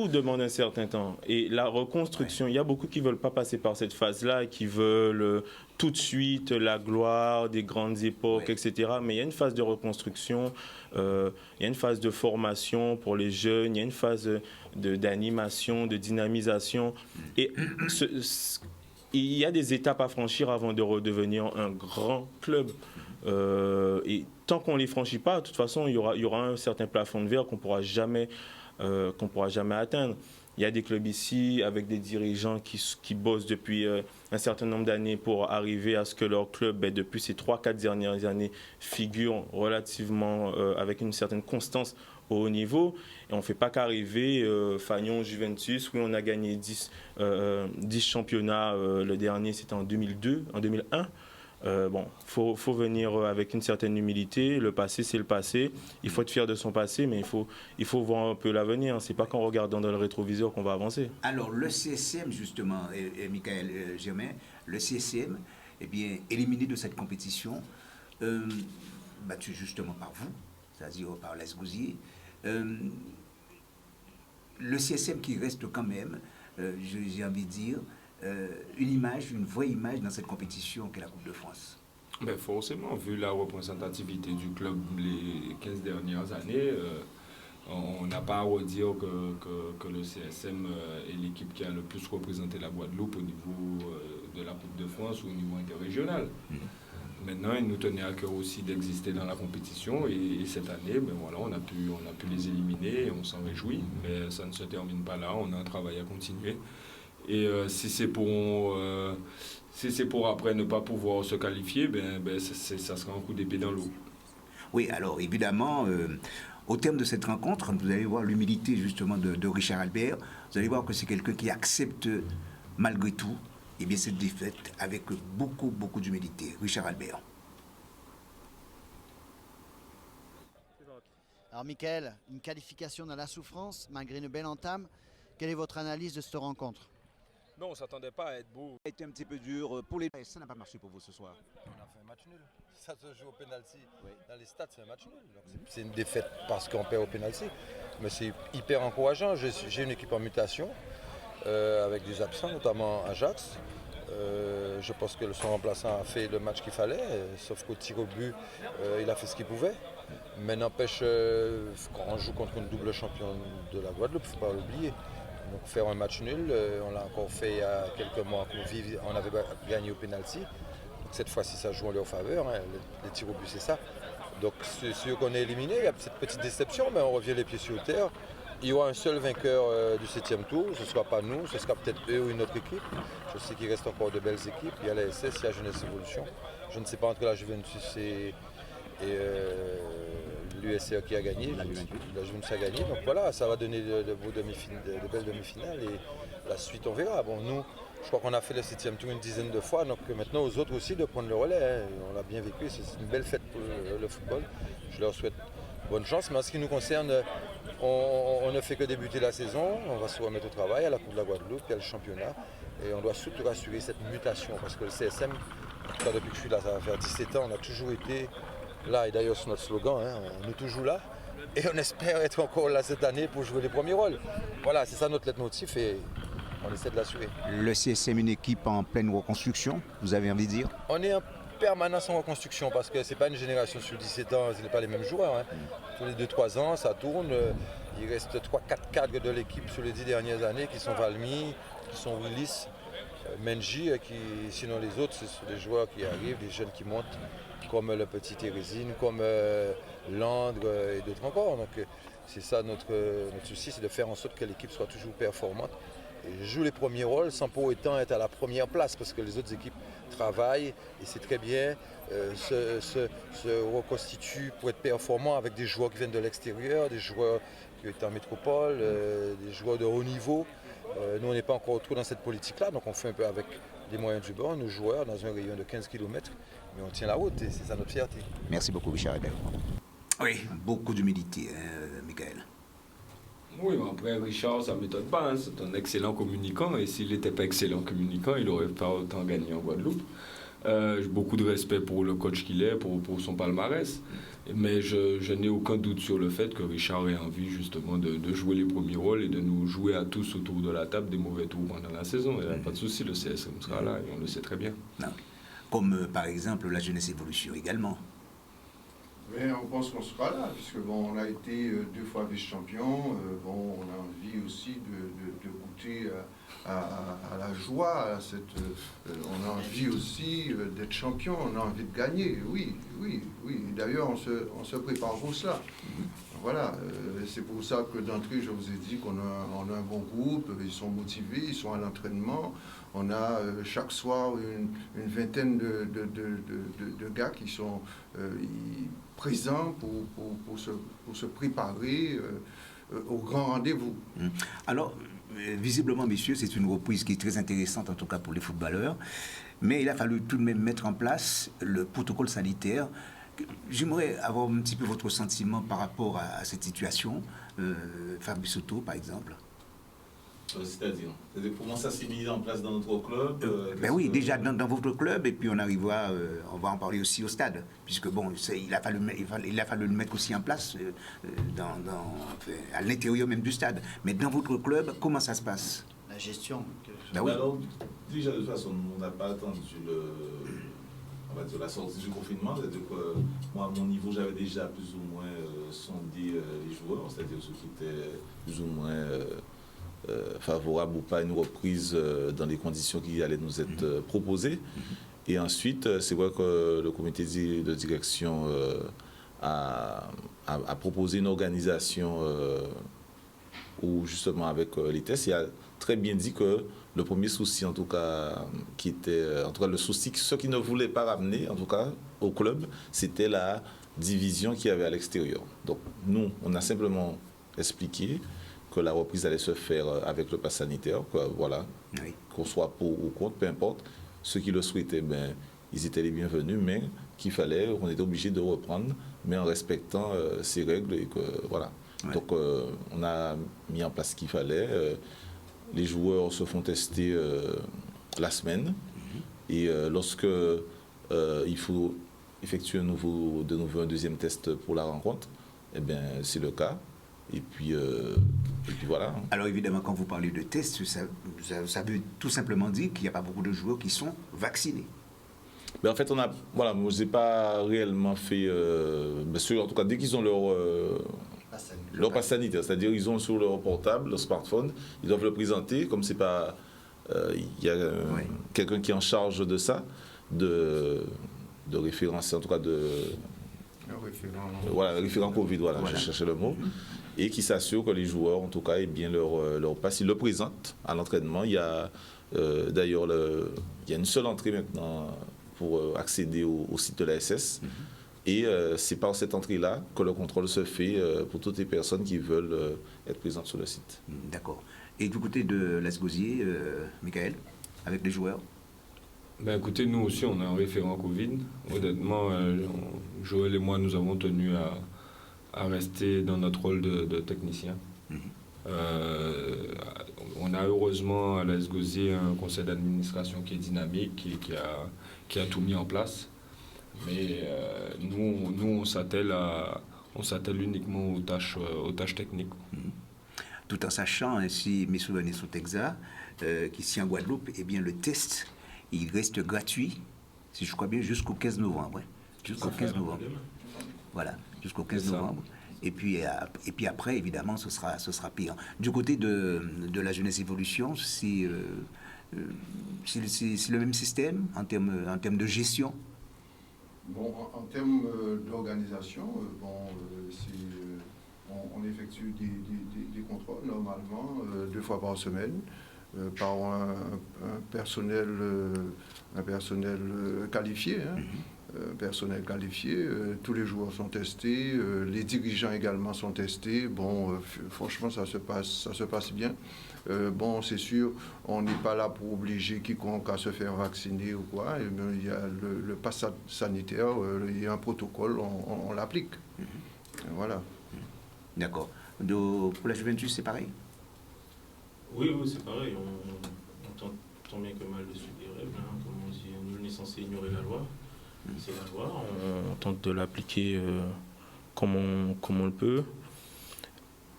demande un certain temps. Et la reconstruction, il y a beaucoup qui ne veulent pas passer par cette phase-là, qui veulent tout de suite la gloire des grandes époques, etc. Mais il y a une phase de reconstruction, il y a une phase de formation pour les jeunes, il y a une phase d'animation, de dynamisation. Et il y a des étapes à franchir avant de redevenir un grand club. Et tant qu'on ne les franchit pas, de toute façon, il y aura un certain plafond de verre qu'on ne pourra jamais atteindre. Il y a des clubs ici avec des dirigeants qui bossent depuis un certain nombre d'années pour arriver à ce que leur club, depuis ces 3-4 dernières années, figure relativement avec une certaine constance au haut niveau. Et on ne fait pas qu'arriver, Fagnon, Juventus, oui, on a gagné 10 championnats, le dernier c'était en 2001. Faut venir avec une certaine humilité. Le passé, c'est le passé. Il faut être fier de son passé, mais il faut voir un peu l'avenir. C'est pas qu'en regardant dans le rétroviseur qu'on va avancer. Alors, le CSM, justement, Michael Germain, le CSM, éliminé de cette compétition, battu justement par vous, c'est-à-dire par Les Gousier. Le CSM qui reste quand même, j'ai envie de dire, une vraie image dans cette compétition qu'est la Coupe de France. Forcément, vu la représentativité du club les 15 dernières années, on n'a pas à redire que le CSM est l'équipe qui a le plus représenté la Guadeloupe au niveau de la Coupe de France ou au niveau interrégional. Maintenant, il nous tenait à cœur aussi d'exister dans la compétition et cette année, on a pu les éliminer et on s'en réjouit. Mais ça ne se termine pas là, on a un travail à continuer. Et si c'est pour après ne pas pouvoir se qualifier, ça sera un coup d'épée dans l'eau. Oui, alors évidemment, au terme de cette rencontre, vous allez voir l'humilité justement de Richard Albert. Vous allez voir que c'est quelqu'un qui accepte malgré tout cette défaite avec beaucoup, beaucoup d'humilité. Richard Albert. Alors Michael, une qualification dans la souffrance malgré une belle entame. Quelle est votre analyse de cette rencontre? Non, on ne s'attendait pas à être beau. Ça a été un petit peu dur pour les... Ça n'a pas marché pour vous ce soir. On a fait un match nul. Ça se joue au pénalty. Dans les stats, c'est un match nul. C'est une défaite parce qu'on perd au pénalty. Mais c'est hyper encourageant. J'ai une équipe en mutation avec des absents, notamment Ajax. Je pense que son remplaçant a fait le match qu'il fallait, sauf qu'au tir au but, il a fait ce qu'il pouvait. Mais n'empêche, quand on joue contre une double championne de la Guadeloupe, il ne faut pas l'oublier. Donc faire un match nul, on l'a encore fait il y a quelques mois, on avait gagné au pénalty. Cette fois-ci, ça joue en leur faveur, hein. Les tirs au but, c'est ça. Donc ceux qu'on a éliminés, il y a cette petite déception, mais on revient les pieds sur terre. Il y aura un seul vainqueur du 7e tour, ce ne sera pas nous, ce sera peut-être eux ou une autre équipe. Je sais qu'il reste encore de belles équipes, il y a la SS, il y a Jeunesse Évolution. Je ne sais pas entre la Juventus et l'USCA qui a gagné, la Juventus a gagné. Donc voilà, ça va donner de belles demi-finales et la suite on verra. Bon, nous, je crois qu'on a fait le 7e tour une dizaine de fois, donc maintenant aux autres aussi de prendre le relais. Hein. On l'a bien vécu, c'est une belle fête pour le football. Je leur souhaite bonne chance, mais en ce qui nous concerne, on ne fait que débuter la saison, on va se remettre au travail à la Coupe de la Guadeloupe, il y a le championnat, et on doit surtout assurer cette mutation, parce que le CSM, en tout cas depuis que je suis là, ça va faire 17 ans, on a toujours été là, et d'ailleurs c'est notre slogan, hein, on est toujours là, et on espère être encore là cette année pour jouer les premiers rôles. Voilà, c'est ça notre leitmotiv, et on essaie de l'assurer. Le CSM, une équipe en pleine reconstruction, vous avez envie de dire? On est en permanence en reconstruction parce que c'est pas une génération sur 17 ans, ce n'est pas les mêmes joueurs. Hein. Tous les 2-3 ans, ça tourne. Il reste 3-4 cadres de l'équipe sur les 10 dernières années qui sont Valmy, qui sont Willis, Menji, sinon les autres, ce sont des joueurs qui arrivent, des jeunes qui montent, comme le petit Thérésine, comme Landre et d'autres encore. Donc c'est ça notre souci, c'est de faire en sorte que l'équipe soit toujours performante. Et joue les premiers rôles sans pour autant être à la première place parce que les autres équipes travaillent et c'est très bien, se reconstituent pour être performants avec des joueurs qui viennent de l'extérieur, des joueurs qui sont en métropole, des joueurs de haut niveau. Nous on n'est pas encore trop dans cette politique-là, donc on fait un peu avec les moyens du bord, nos joueurs dans un rayon de 15 km, mais on tient la route et c'est ça notre fierté. Merci beaucoup Richard Hébert. Oui, beaucoup d'humilité, Michael. Oui, mais après Richard, ça ne m'étonne pas, hein. C'est un excellent communicant et s'il n'était pas excellent communicant, il n'aurait pas autant gagné en Guadeloupe. J'ai beaucoup de respect pour le coach qu'il est, pour son palmarès, mais je n'ai aucun doute sur le fait que Richard ait envie justement de jouer les premiers rôles et de nous jouer à tous autour de la table des mauvais tours pendant la saison. Il n'y a pas de souci, le CSM sera là et on le sait très bien. Non. Comme par exemple la Jeunesse Évolution également. Mais on pense qu'on sera là, puisque bon, on a été 2 fois vice-champion. Bon, on a envie aussi de goûter à la joie. On a envie aussi d'être champion, on a envie de gagner. Oui. D'ailleurs, on se prépare pour cela. Voilà, c'est pour ça que d'entrée, je vous ai dit qu'on a un bon groupe, ils sont motivés, ils sont à l'entraînement. On a chaque soir une vingtaine de gars qui sont présents pour se préparer au grand rendez-vous. Alors, visiblement, messieurs, c'est une reprise qui est très intéressante, en tout cas pour les footballeurs. Mais il a fallu tout de même mettre en place le protocole sanitaire. J'aimerais avoir un petit peu votre sentiment par rapport à cette situation. Fabrice Soto, par exemple. C'est-à-dire comment ça s'est mis en place dans notre club Ben oui, déjà dans votre club, et puis on arrivera, on va en parler aussi au stade, puisque bon, il a fallu le mettre aussi en place à l'intérieur même du stade. Mais dans votre club, comment ça se passe? La gestion. Ben oui. Alors, déjà de toute façon, on n'a pas attendu la sortie du confinement, c'est-à-dire que moi, à mon niveau, j'avais déjà plus ou moins sondé les joueurs, c'est-à-dire ceux qui étaient plus ou moins favorables ou pas à une reprise dans les conditions qui allaient nous être proposées. Et ensuite, c'est vrai que le comité de direction a proposé une organisation où justement avec les tests, il a très bien dit que le premier souci, en tout cas, qui était, en tout cas, le souci, ceux qui ne voulaient pas ramener, en tout cas, au club, c'était la division qu'il y avait à l'extérieur. Donc, nous, on a simplement expliqué que la reprise allait se faire avec le pass sanitaire, que, voilà, oui, qu'on soit pour ou contre, peu importe. Ceux qui le souhaitaient, ben, ils étaient les bienvenus, mais qu'on était obligé de reprendre, mais en respectant ces règles et que, voilà. Ouais. Donc, on a mis en place ce qu'il fallait. les joueurs se font tester la semaine. Et lorsque il faut effectuer de nouveau un deuxième test pour la rencontre, eh bien, c'est le cas. Et puis voilà. Alors évidemment, quand vous parlez de tests, ça veut tout simplement dire qu'il n'y a pas beaucoup de joueurs qui sont vaccinés. Mais en fait, moi, je n'ai pas réellement fait... en tout cas, dès qu'ils ont leur passe sanitaire, c'est-à-dire ils ont sur leur portable, leur smartphone, ils doivent le présenter, comme c'est pas... Il y a quelqu'un qui est en charge de ça, de référencer, en tout cas référent Covid, je cherchais le mot, et qui s'assure que les joueurs, en tout cas, aient bien leur passe. Ils le présentent à l'entraînement. Il y a d'ailleurs il y a une seule entrée maintenant pour accéder au site de la SS. Et c'est par cette entrée-là que le contrôle se fait pour toutes les personnes qui veulent être présentes sur le site. D'accord. Et du côté de l'Asgosier, Michael, avec les joueurs? Ben écoutez, nous aussi, on a un référent Covid. Honnêtement, Joël et moi, nous avons tenu à rester dans notre rôle de technicien. On a heureusement à l'Asgosier un conseil d'administration qui est dynamique, qui a tout mis en place. Mais nous, on s'attelle uniquement aux tâches techniques. Tout en sachant, si mes souvenirs sont exacts, qu'ici en Guadeloupe, eh bien, le test, il reste gratuit, si je crois bien, jusqu'au 15 novembre. Jusqu'au 15 novembre. Voilà, jusqu'au 15 novembre. Et puis après, évidemment, ce sera pire. Du côté de la jeunesse évolution, c'est le même système en termes de gestion? Bon, en termes d'organisation, on effectue des contrôles normalement 2 fois par semaine par un personnel qualifié. Personnel qualifié, tous les joueurs sont testés, les dirigeants également sont testés. Bon, franchement, ça se passe bien. Bon, c'est sûr, on n'est pas là pour obliger quiconque à se faire vacciner ou quoi. Et bien, il y a le pass sanitaire, il y a un protocole, on l'applique. Voilà. D'accord. Pour la Juventus, c'est pareil? Oui, c'est pareil. On tente tant bien que mal de suivre les règles. Comme on dit, nul n'est censé ignorer la loi. C'est la loi. On tente de l'appliquer comme on le peut.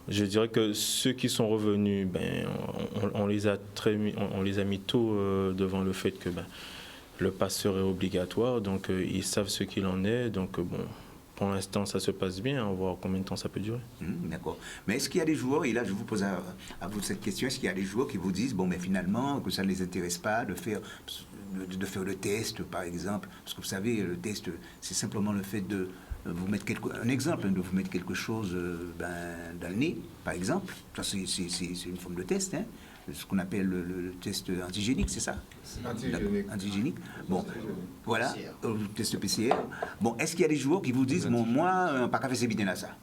Je dirais que ceux qui sont revenus, on les a mis tôt devant le fait que le pass serait obligatoire. Donc ils savent ce qu'il en est. Donc pour l'instant, ça se passe bien. On va voir combien de temps ça peut durer. D'accord. Mais est-ce qu'il y a des joueurs, et là je vous pose à vous cette question, est-ce qu'il y a des joueurs qui vous disent, mais finalement, que ça ne les intéresse pas de faire le test, par exemple? Parce que vous savez, le test, c'est simplement le fait de vous mettre un exemple, de vous mettre quelque chose dans le nez, par exemple. Ça, c'est une forme de test, ce qu'on appelle le test antigénique, c'est ça? Antigénique. Bon, voilà, le test PCR. Bon, est-ce qu'il y a des joueurs qui vous disent, moi, pas qu'à faire ces bidons là, ça?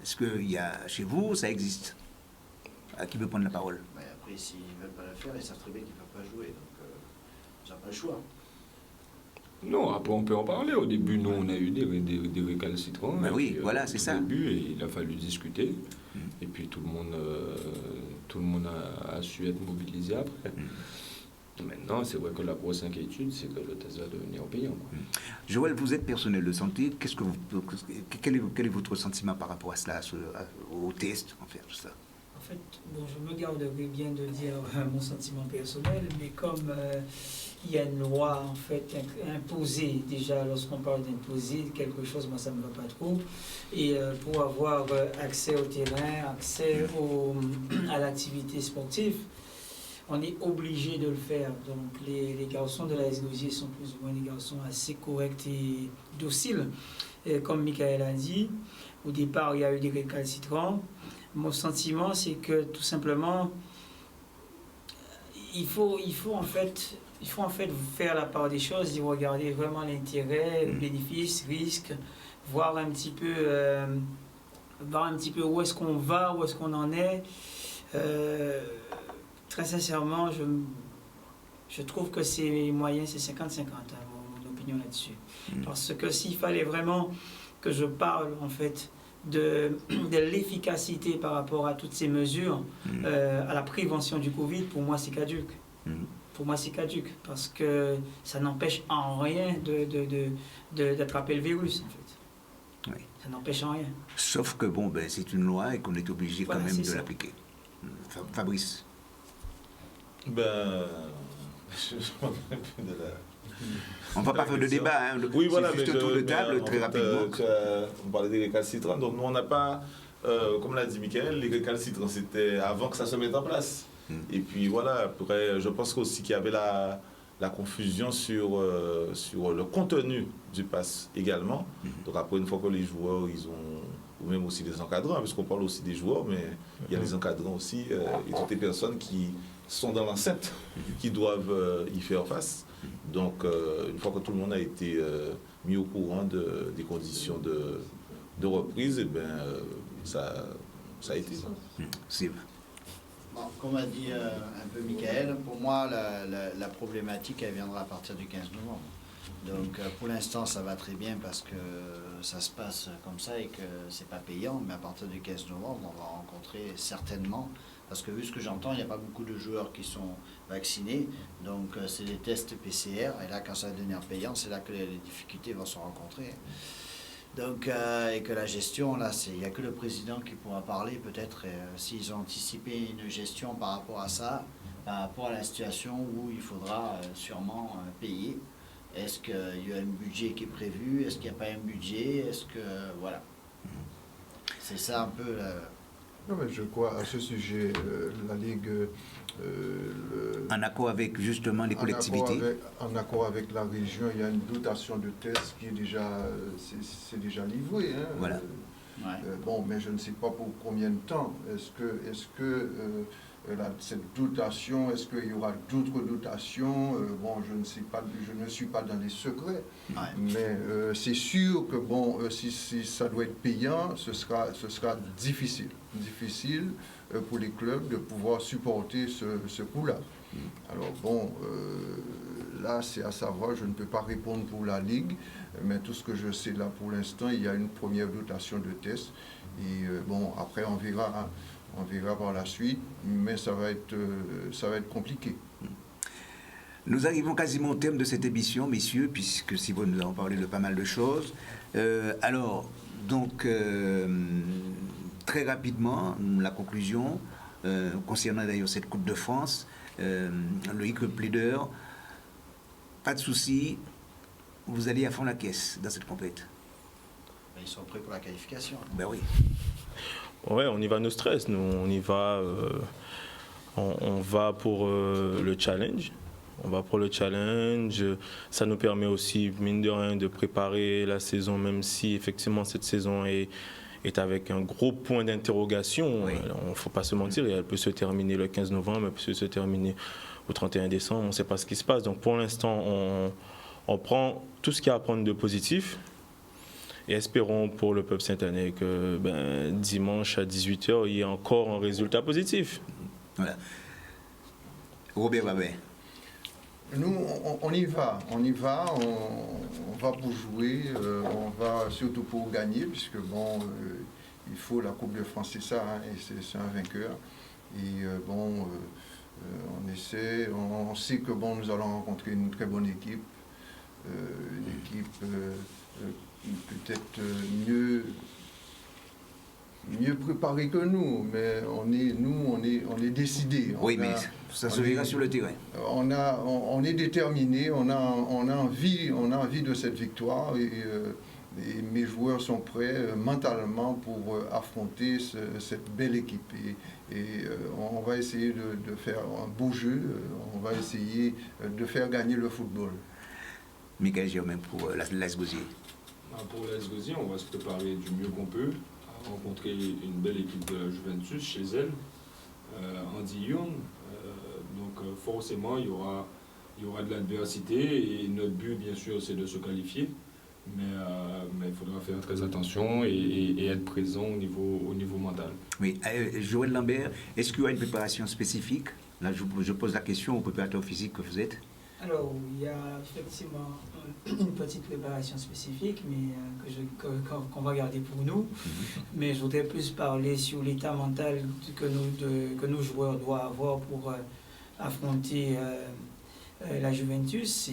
Est-ce qu'il y a chez vous, ça existe? Qui veut prendre la parole? Après, s'ils ne veulent pas le faire, ils savent très bien qu'ils ne peuvent pas jouer. Donc, ils n'ont pas le choix. Non, après on peut en parler. Au début, nous, on a eu des récalcitrants. Oui, voilà, c'est ça. Au début, et il a fallu discuter. Et puis tout le monde a su être mobilisé après. Maintenant, c'est vrai que la grosse inquiétude, c'est que le test va devenir payant. Joël, vous êtes personnel de santé. Quel est votre sentiment par rapport à cela, au test, en fait, tout ça? En fait, je me garderai bien de dire mon sentiment personnel, mais comme il y a une loi en fait imposée, déjà lorsqu'on parle d'imposer quelque chose, moi ça ne me va pas trop, et pour avoir accès au terrain, accès à l'activité sportive, on est obligé de le faire. Donc les garçons de la SGOJ sont plus ou moins des garçons assez corrects et dociles. Et comme Michael a dit, au départ il y a eu des récalcitrants. Mon sentiment, c'est que tout simplement, il faut en fait faire la part des choses, y regarder vraiment l'intérêt, le bénéfice, risque, voir un petit peu où est-ce qu'on va, où est-ce qu'on en est. Très sincèrement, je trouve que c'est moyen, c'est 50-50, mon opinion là-dessus. Parce que s'il fallait vraiment que je parle en fait de l'efficacité par rapport à toutes ces mesures, à la prévention du Covid, pour moi, c'est caduque. Pour moi, c'est caduque parce que ça n'empêche en rien d'attraper le virus, en fait. Oui. Ça n'empêche en rien. Sauf que, bon, ben, c'est une loi et qu'on est obligé Voilà, quand même c'est de ça. l'appliquer. Fabrice. Ben, je m'en rappelle plus de la... On ne va pas faire de débat, hein. Oui, voilà, c'est juste un tour de table, très rapidement. On parlait des récalcitrants, donc nous on n'a pas, comme l'a dit Mickaël, les récalcitrants c'était avant que ça se mette en place. Et puis voilà, après, je pense aussi qu'il y avait la confusion sur le contenu du pass également. Donc après, une fois que les joueurs, ils ont, ou même aussi les encadrants, parce qu'on parle aussi des joueurs, mais il y a les encadrants aussi, et toutes les personnes qui sont dans l'enceinte, qui doivent y faire face. Donc, une fois que tout le monde a été mis au courant des conditions de reprise, eh ben, ça a été. C'est Bon, comme a dit un peu Mickaël, pour moi, la problématique, elle viendra à partir du 15 novembre. Donc, pour l'instant, ça va très bien parce que ça se passe comme ça et que c'est pas payant. Mais à partir du 15 novembre, on va rencontrer certainement, parce que vu ce que j'entends, il n'y a pas beaucoup de joueurs qui sont vaccinés. Donc, c'est des tests PCR. Et là, quand ça va devenir payant, c'est là que les difficultés vont se rencontrer. Donc, et que la gestion, là, il n'y a que le président qui pourra parler, peut-être, s'ils ont anticipé une gestion par rapport à ça, par rapport à la situation où il faudra sûrement payer. Est-ce qu'il y a un budget qui est prévu? Est-ce qu'il n'y a pas un budget? Est-ce que... Voilà. C'est ça un peu... Non, mais je crois à ce sujet, la Ligue... en accord avec justement les collectivités. En accord avec la région, il y a une dotation de tests qui est déjà, c'est déjà livré. Hein. Voilà. Bon, mais je ne sais pas pour combien de temps. Est-ce que cette dotation, est-ce qu'il y aura d'autres dotations? Bon, je ne sais pas, je ne suis pas dans les secrets. Mais c'est sûr que bon, si ça doit être payant, ce sera difficile pour les clubs de pouvoir supporter ce coût-là. Alors bon, là c'est à savoir, je ne peux pas répondre pour la Ligue, mais tout ce que je sais là pour l'instant, il y a une première dotation de tests. Et bon, après on verra par la suite, mais ça va être compliqué. Nous arrivons quasiment au terme de cette émission, messieurs, puisque si vous nous avons parlé de pas mal de choses. Alors, donc, très rapidement, la conclusion, concernant d'ailleurs cette Coupe de France, Loïc le plaideur, pas de souci, vous allez à fond la caisse dans cette compétition. Ils sont prêts pour la qualification. Ben oui. Ouais, on y va no stress, nous, on y va, on va pour le challenge. On va pour le challenge. Ça nous permet aussi, mine de rien, de préparer la saison, même si effectivement cette saison est avec un gros point d'interrogation. Oui. Il ne faut pas se mentir, elle peut se terminer le 15 novembre, elle peut se terminer au 31 décembre, on ne sait pas ce qui se passe. Donc pour l'instant, on prend tout ce qu'il y a à prendre de positif et espérons pour le peuple saint-anais que dimanche à 18h, il y ait encore un résultat positif. Voilà. Robert Babin. Nous, on y va, on va pour jouer, on va surtout pour gagner, puisque bon, il faut la Coupe de France, c'est ça, hein, et c'est un vainqueur. Et bon, on sait que bon, nous allons rencontrer une très bonne équipe, une équipe peut-être mieux préparée que nous, mais on est décidés. Oui, mais ça se verra sur le terrain. On est déterminés, on a envie de cette victoire et mes joueurs sont prêts mentalement pour affronter cette belle équipe. Et on va essayer de faire un beau jeu, on va essayer de faire gagner le football. Mickaël Germain pour l'AS Gosier. Pour l'AS Gosier, on va se préparer du mieux qu'on peut à rencontrer une belle équipe de la Juventus chez elle, Andy Young. Donc forcément, il y aura de l'adversité et notre but, bien sûr, c'est de se qualifier. Mais il faudra faire très attention et être présent au niveau mental. Oui, Joël Lambert, est-ce qu'il y a une préparation spécifique? Là, je pose la question au préparateur physique que vous êtes. Alors, il y a effectivement une petite préparation spécifique, mais qu'on va garder pour nous. Mais je voudrais plus parler sur l'état mental que nos joueurs doivent avoir pour affronter la Juventus.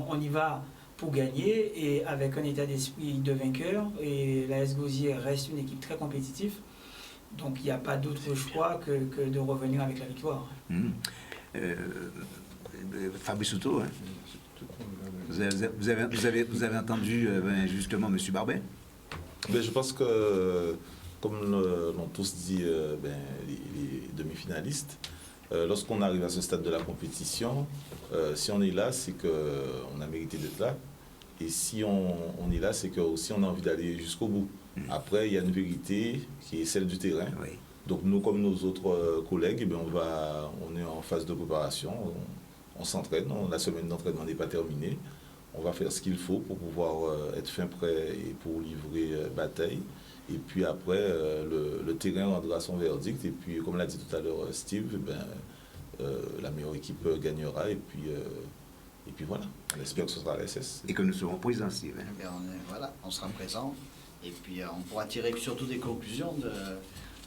On y va pour gagner et avec un état d'esprit de vainqueur. Et l'AS Gosier reste une équipe très compétitive. Donc, il n'y a pas d'autre choix que de revenir avec la victoire. Fabrice Souto, hein. Vous avez entendu justement M. Barbet? Je pense que, comme l'ont tous dit les demi-finalistes, lorsqu'on arrive à ce stade de la compétition, si on est là, c'est qu'on a mérité d'être là. Et si on est là, c'est qu'aussi on a envie d'aller jusqu'au bout. Après, il y a une vérité qui est celle du terrain. Oui. Donc nous, comme nos autres collègues, on est en phase de préparation. On s'entraîne, la semaine d'entraînement n'est pas terminée. On va faire ce qu'il faut pour pouvoir être fin prêt et pour livrer bataille. Et puis après, le terrain rendra son verdict. Et puis, comme l'a dit tout à l'heure Steve, la meilleure équipe gagnera. Et puis voilà, on espère que ce sera la SS. Et que nous serons présents, Steve. Eh bien, on sera présents. Et puis, on pourra tirer surtout des conclusions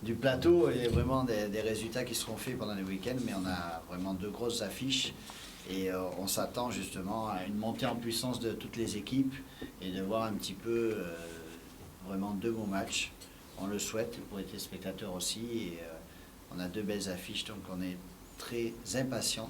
du plateau et vraiment des résultats qui seront faits pendant les week-ends. Mais on a vraiment 2 grosses affiches. Et on s'attend justement à une montée en puissance de toutes les équipes et de voir un petit peu vraiment 2 beaux matchs. On le souhaite pour les téléspectateurs aussi. Et on a 2 belles affiches, donc on est très impatients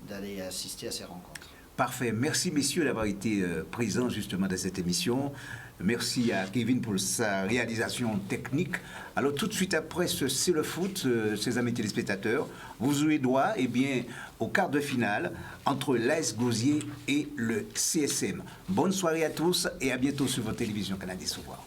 d'aller assister à ces rencontres. Parfait. Merci, messieurs, d'avoir été présents justement dans cette émission. Merci à Kevin pour sa réalisation technique. Alors, tout de suite après ce C'est le foot, ses amis téléspectateurs, vous jouez droit au quart de finale entre l'AS Gosier et le CSM. Bonne soirée à tous et à bientôt sur votre télévision Canal+. Au revoir.